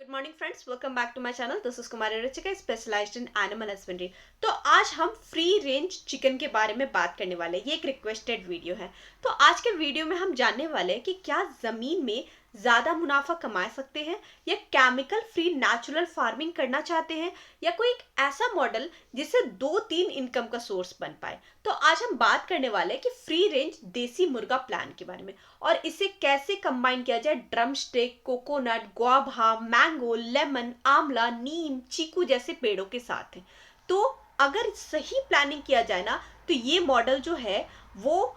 Good morning friends, welcome back to my channel. This is Kumari Ruchika, specialized in animal husbandry. तो आज हम free range chicken के बारे में बात करने वाले हैं। ये एक रिक्वेस्टेड वीडियो है। तो आज के वीडियो में हम जानने वाले हैं कि क्या जमीन में ज्यादा मुनाफा कमा सकते हैं या केमिकल फ्री नेचुरल फार्मिंग करना चाहते हैं या कोई एक ऐसा मॉडल जिससे 2-3 इनकम का सोर्स बन पाए। तो आज हम बात करने वाले हैं कि फ्री रेंज देसी मुर्गा प्लान के बारे में और इसे कैसे कंबाइन किया जाए drum stick, coconut, guava, mango, lemon, आंवला, नीम, चीकू जैसे पेड़ों के साथ है। तो अगर सही प्लानिंग किया जाए ना, तो ये मॉडल जो है वो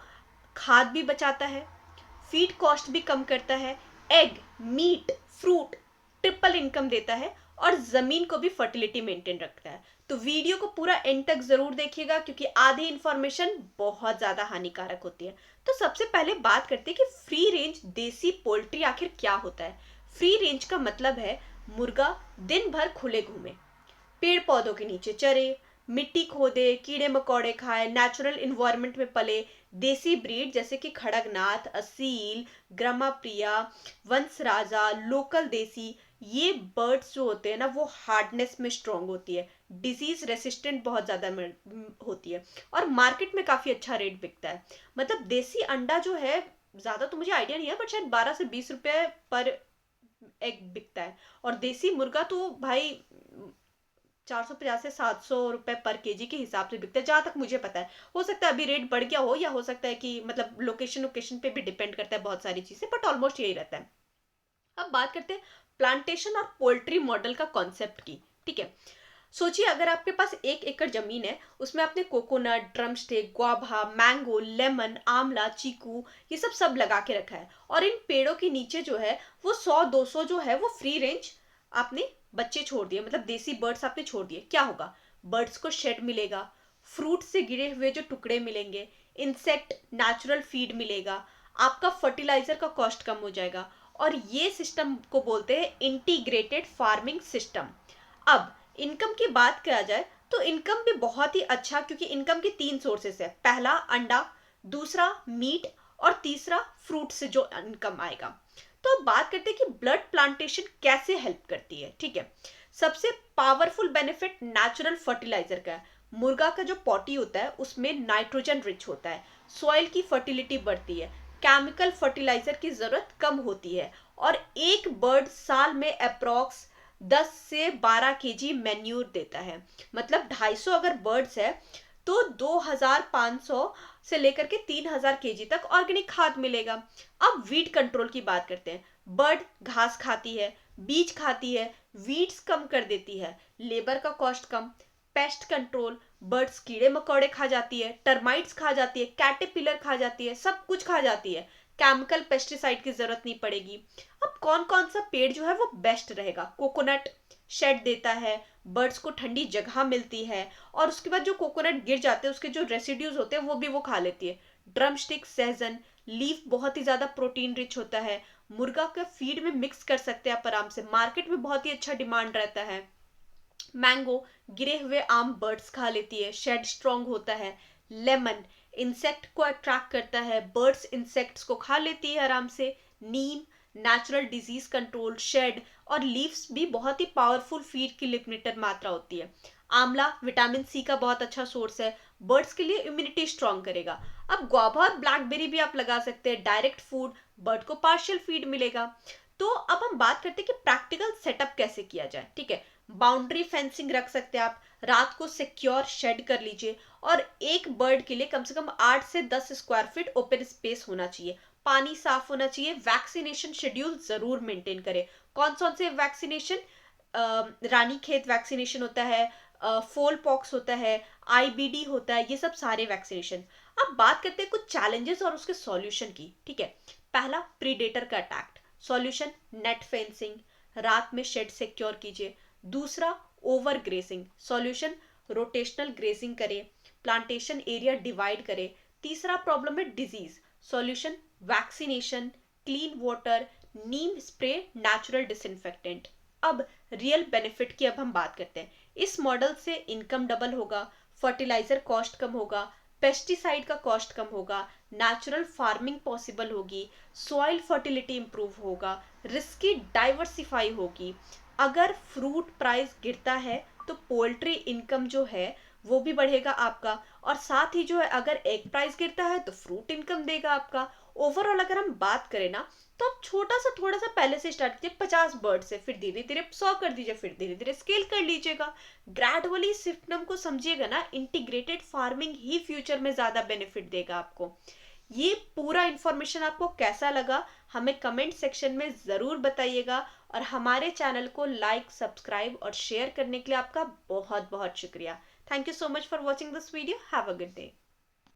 खाद भी बचाता है, फीड कॉस्ट भी कम करता है, egg, meat, fruit triple income देता है और जमीन को भी फर्टिलिटी मेंटेन रखता है। तो वीडियो को पूरा एंड तक जरूर देखिएगा क्योंकि आधी इंफॉर्मेशन बहुत ज्यादा हानिकारक होती है। तो सबसे पहले बात करते हैं कि फ्री रेंज देसी पोल्ट्री आखिर क्या होता है। फ्री रेंज का मतलब है मुर्गा दिन भर खुले घूमे, पेड़ पौधों के नीचे चरे, मिट्टी खोदे, कीड़े मकोड़े खाए, नेचुरल इन्वायरमेंट में पले। देसी ब्रीड जैसे कि खड़गनाथ, असील, ग्रामाप्रिया, वंशराजा, लोकल देसी, ये बर्ड्स जो होते हैं ना वो हार्डनेस में स्ट्रांग होती है, डिजीज रेसिस्टेंट बहुत ज्यादा होती है और मार्केट में काफी अच्छा रेट बिकता है। मतलब देसी अंडा जो है, ज्यादा तो मुझे आइडिया नहीं है बट शायद 12 से 20 रुपए पर एग बिकता है और देसी मुर्गा तो भाई 450 से 700 रुपए पर केजी के हिसाब से बिकता है, जहां तक मुझे पता है। हो सकता है अभी रेट बढ़ गया हो या हो सकता है कि मतलब लोकेशन लोकेशन पे भी डिपेंड करता है बहुत सारी चीजें, बट ऑलमोस्ट यही रहता है। अब बात करते हैं प्लांटेशन और पोल्ट्री मॉडल का कॉन्सेप्ट की। ठीक है, सोचिए अगर आपके पास 1 एकड़ जमीन है, उसमें आपने coconut, drum stick, guava, mango, lemon, आंवला, चीकू ये सब लगा के रखा है और इन पेड़ों के नीचे जो है वो 100-200 जो है वो फ्री रेंज आपने बच्चे छोड़ दिए, मतलब देसी बर्ड्स आपने छोड़ दिए। क्या होगा? बर्ड्स को शेड मिलेगा, फ्रूट से गिरे हुए जो टुकड़े मिलेंगे, इंसेक्ट नेचुरल फीड मिलेगा, आपका फर्टिलाइजर का कॉस्ट कम हो जाएगा और ये सिस्टम को बोलते हैं इंटीग्रेटेड फार्मिंग सिस्टम। अब इनकम की बात किया जाए तो इनकम भी बहुत ही अच्छा, क्योंकि इनकम के 3 सोर्सेस है। पहला अंडा, दूसरा मीट और तीसरा फ्रूट से जो इनकम आएगा। तो अब बात करते हैं कि ब्लड प्लांटेशन कैसे हेल्प करती है। ठीक है, सबसे पावरफुल बेनिफिट नेचुरल फर्टिलाइजर का है। मुर्गा का जो पॉटी होता है उसमें नाइट्रोजन रिच होता है, सॉइल की फर्टिलिटी बढ़ती है, केमिकल फर्टिलाइजर की जरूरत कम होती है और एक बर्ड साल में अप्रोक्स 10 से 12 केजी मैन्यूर देता है। मतलब 250 अगर बर्ड्स है तो 2500 से लेकर के 3000 केजी तक ऑर्गेनिक खाद मिलेगा। अब वीड कंट्रोल की बात करते हैं। बर्ड घास खाती है, बीज खाती है, वीड्स कम कर देती है, लेबर का कॉस्ट कम, पेस्ट कंट्रोल, बर्ड्स कीड़े मकोड़े खा जाती है, टर्माइट्स खा जाती है, कैटरपिलर खा जाती है, सब कुछ खा जाती है, केमिकल पेस्टिसाइड की जरूरत नहीं पड़ेगी। अब कौन कौन सा पेड़ जो है वो बेस्ट रहेगा? कोकोनट शेड देता है, बर्ड्स को ठंडी जगह मिलती है और उसके बाद जो कोकोनट गिर जाते हैं उसके जो रेसिड्यूज होते हैं वो भी वो खा लेती है। ड्रम स्टिक, सहजन, लीफ बहुत ही ज्यादा प्रोटीन रिच होता है, मुर्गा का फीड में मिक्स कर सकते हैं आप आराम से, मार्केट में बहुत ही अच्छा डिमांड रहता है। मैंगो, गिरे हुए आम बर्ड्स खा लेती है, शेड स्ट्रॉन्ग होता है। लेमन इंसेक्ट को अट्रैक्ट करता है, बर्ड्स इंसेक्ट्स को खा लेती है आराम से। नीम नेचुरल डिजीज कंट्रोल, शेड और लीव्स भी बहुत ही पावरफुल फीड की लिमिटेड मात्रा होती है। आंवला विटामिन सी का बहुत अच्छा सोर्स है, बर्ड्स के लिए इम्यूनिटी स्ट्रॉन्ग करेगा। अब गुआवा और ब्लैकबेरी भी आप लगा सकते हैं, डायरेक्ट फूड, बर्ड को पार्शियल फीड मिलेगा। तो अब हम बात करते हैं कि प्रैक्टिकल सेटअप कैसे किया जाए। ठीक है, बाउंड्री फेंसिंग रख सकते हैं आप, रात को सिक्योर शेड कर लीजिए और एक बर्ड के लिए कम से कम 8 से 10 स्क्वायर फीट ओपन स्पेस होना चाहिए। पानी साफ होना चाहिए। वैक्सीनेशन शेड्यूल जरूर मेंटेन करें। कौन कौन से वैक्सीनेशन? रानीखेत वैक्सीनेशन होता है, फोल पॉक्स होता है, आईबीडी होता है, ये सब सारे वैक्सीनेशन। अब बात करते हैं कुछ चैलेंजेस और उसके सॉल्यूशन की। ठीक है, पहला प्रीडेटर का अटैक, सॉल्यूशन नेट फेंसिंग, रात में शेड सिक्योर कीजिए। दूसरा over grazing, solution rotational grazing करें, प्लांटेशन एरिया डिवाइड करें। तीसरा प्रॉब्लम है disease, solution vaccination, clean water, neem spray, natural disinfectant. अब रियल बेनिफिट की अब हम बात करते हैं। इस मॉडल से इनकम डबल होगा, फर्टिलाइजर कॉस्ट कम होगा, पेस्टिसाइड का कॉस्ट कम होगा, नेचुरल फार्मिंग पॉसिबल होगी, सॉइल फर्टिलिटी इंप्रूव होगा, रिस्क की डाइवर्सिफाई होगी। अगर फ्रूट प्राइस गिरता है तो पोल्ट्री इनकम जो है वो भी बढ़ेगा आपका, और साथ ही जो है अगर एग प्राइस गिरता है तो फ्रूट इनकम देगा आपका। ओवरऑल अगर हम बात करें ना, तो आप छोटा सा थोड़ा सा पहले से स्टार्ट कीजिए 50 बर्ड से, फिर धीरे धीरे 100 कर दीजिए, फिर धीरे धीरे स्केल कर लीजिएगा। ग्रेजुअली सिस्टम को समझिएगा ना, इंटीग्रेटेड फार्मिंग ही फ्यूचर में ज्यादा बेनिफिट देगा आपको। ये पूरा इंफॉर्मेशन आपको कैसा लगा हमें कमेंट सेक्शन में ज़रूर बताइएगा, और हमारे चैनल को लाइक, सब्सक्राइब और शेयर करने के लिए आपका बहुत बहुत शुक्रिया। Thank you so much for watching this video. Have a good day.